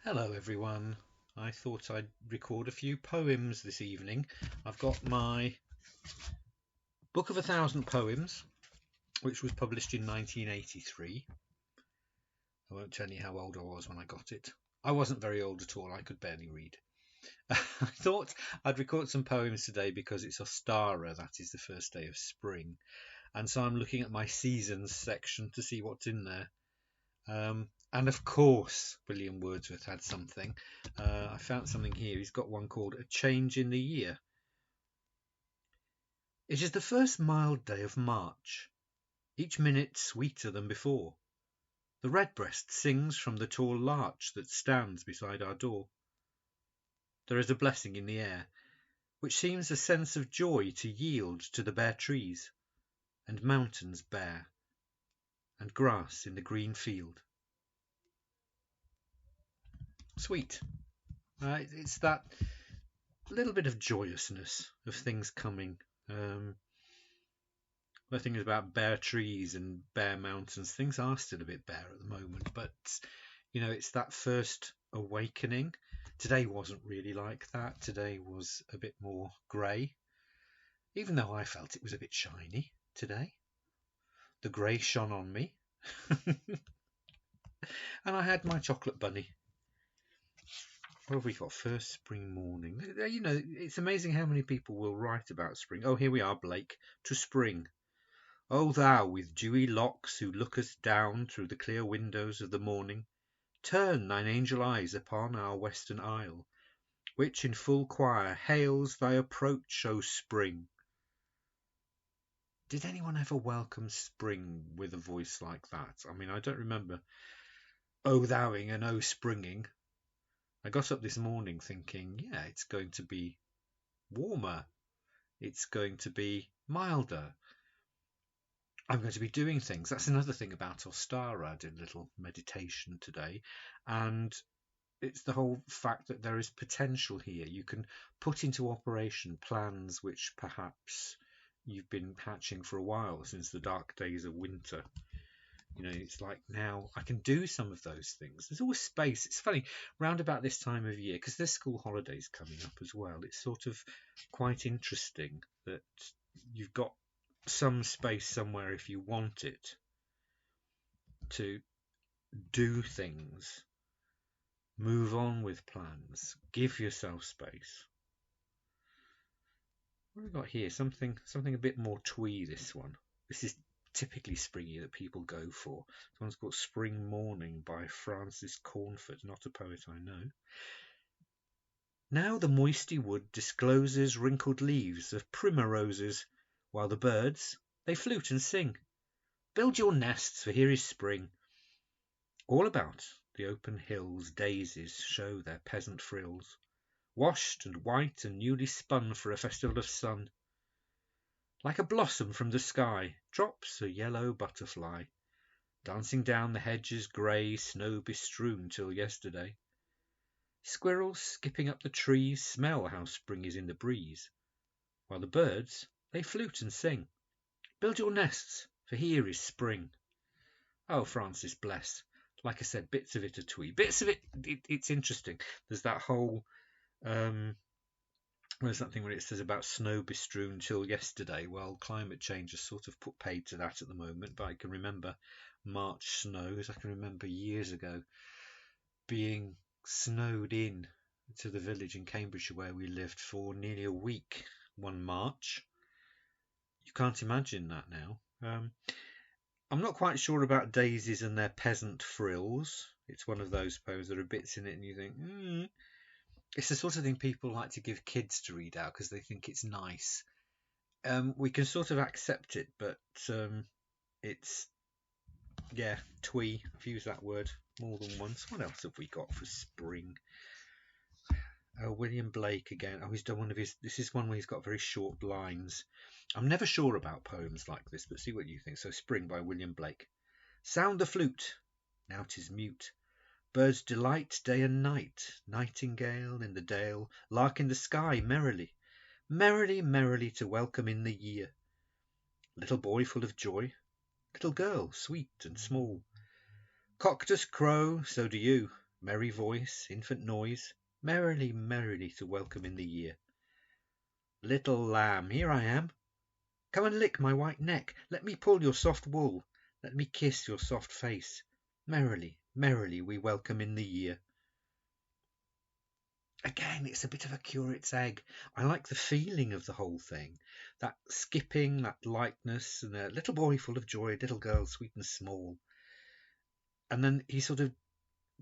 Hello everyone. I thought I'd record a few poems this evening. I've got my Book of 1,000 Poems, which was published in 1983. I won't tell you how old I was when I got it. I wasn't very old at all, I could barely read. I thought I'd record some poems today because it's Ostara, that is the first day of spring. And so I'm looking at my seasons section to see what's in there. And of course, William Wordsworth had something. I found something here. He's got one called A Change in the Year. It is the first mild day of March, each minute sweeter than before. The redbreast sings from the tall larch that stands beside our door. There is a blessing in the air, which seems a sense of joy to yield to the bare trees, and mountains bare, and grass in the green field. Sweet. It's that little bit of joyousness of things coming. The thing is about bare trees and bare mountains. Things are still a bit bare at the moment, but it's that first awakening. Today wasn't really like that. Today was a bit more grey, even though I felt it was a bit shiny today. The grey shone on me, and I had my chocolate bunny. What have we got? First spring morning. It's amazing how many people will write about spring. Oh, here we are, Blake. To spring. O thou with dewy locks who lookest down through the clear windows of the morning, turn thine angel eyes upon our western isle, which in full choir hails thy approach, O spring. Did anyone ever welcome spring with a voice like that? I mean, I don't remember O thouing and O springing. I got up this morning thinking, yeah, it's going to be warmer. It's going to be milder. I'm going to be doing things. That's another thing about Ostara. I did a little meditation today, and it's the whole fact that there is potential here. You can put into operation plans which perhaps you've been hatching for a while, since the dark days of winter. It's like now I can do some of those things. There's always space. It's funny, round about this time of year, because there's school holidays coming up as well. It's sort of quite interesting that you've got some space somewhere if you want it to do things, move on with plans, give yourself space. What have we got here? Something a bit more twee, this one. This is typically springy that people go for. This one's called Spring Morning by Francis Cornford, not a poet I know. Now the moisty wood discloses wrinkled leaves of primroses, while the birds, they flute and sing. Build your nests, for here is spring. All about the open hills daisies show their peasant frills, washed and white and newly spun for a festival of sun. Like a blossom from the sky drops a yellow butterfly, dancing down the hedges grey, snow bestrewn till yesterday. Squirrels skipping up the trees smell how spring is in the breeze, while the birds, they flute and sing. Build your nests, for here is spring. Oh, Francis, bless. Like I said, bits of it are twee. Bits of it's interesting. There's that whole there's something where it says about snow bestrewn till yesterday. Well, climate change has sort of put paid to that at the moment, but I can remember March snows. I can remember years ago being snowed in to the village in Cambridgeshire where we lived for nearly a week one March. You can't imagine that now. I'm not quite sure about daisies and their peasant frills. It's one of those poems. There are bits in it and you think, It's the sort of thing people like to give kids to read out because they think it's nice. We can sort of accept it, but it's, yeah, twee. I've used that word more than once. What else have we got for spring? William Blake again. Oh, he's done one of his. This is one where he's got very short lines. I'm never sure about poems like this, but see what you think. So, Spring by William Blake. Sound the flute. Now 'tis mute. Birds delight day and night. Nightingale in the dale, lark in the sky, merrily, merrily, merrily to welcome in the year. Little boy full of joy, little girl sweet and small. Cock does crow, so do you. merry voice, infant noise, merrily, merrily to welcome in the year. Little lamb, here I am. Come and lick my white neck. Let me pull your soft wool. Let me kiss your soft face. Merrily, merrily we welcome in the year. Again, it's a bit of a curate's egg. I like the feeling of the whole thing. That skipping, that lightness, and a little boy full of joy, a little girl sweet and small. And then he sort of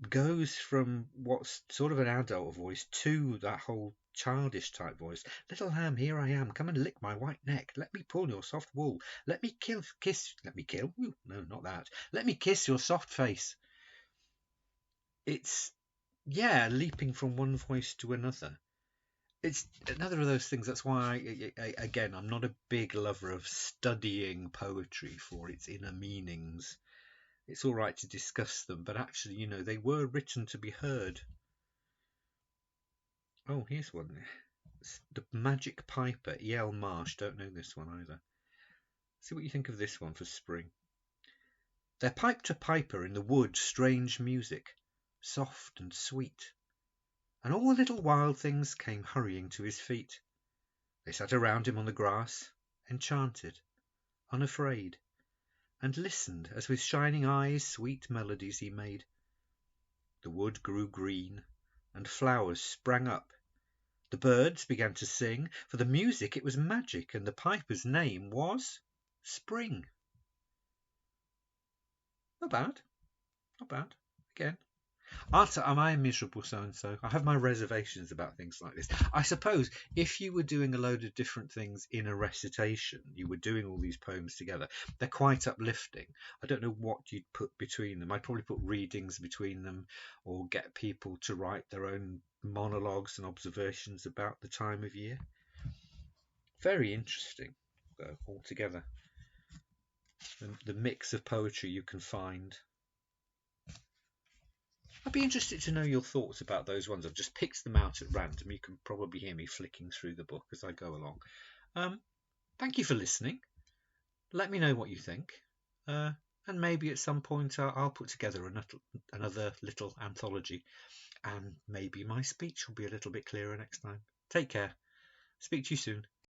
goes from what's sort of an adult voice to that whole childish type voice. Little lamb, here I am. Come and lick my white neck. Let me pull your soft wool. Let me kiss. Let me kill. Ooh, no, not that. Let me kiss your soft face. It's, yeah, leaping from one voice to another. It's another of those things. That's why, again, I'm not a big lover of studying poetry for its inner meanings. It's all right to discuss them, but actually, they were written to be heard. Oh, here's one. The Magic Piper, E.L. Marsh. Don't know this one either. See what you think of this one for spring. There piped a piper in the wood strange music, soft and sweet, and all the little wild things came hurrying to his feet. They sat around him on the grass, enchanted, unafraid, and listened as with shining eyes sweet melodies he made. The wood grew green, and flowers sprang up. The birds began to sing, for the music it was magic, and the piper's name was Spring. Not bad, not bad. Again, am I a miserable so-and-so? I have my reservations about things like this. I suppose if you were doing a load of different things in a recitation, you were doing all these poems together, they're quite uplifting. I don't know what you'd put between them. I'd probably put readings between them, or get people to write their own monologues and observations about the time of year. Very interesting, though, altogether. The mix of poetry you can find. I'd be interested to know your thoughts about those ones. I've just picked them out at random. You can probably hear me flicking through the book as I go along. Thank you for listening. Let me know what you think. And maybe at some point I'll put together another little anthology. And maybe my speech will be a little bit clearer next time. Take care. Speak to you soon.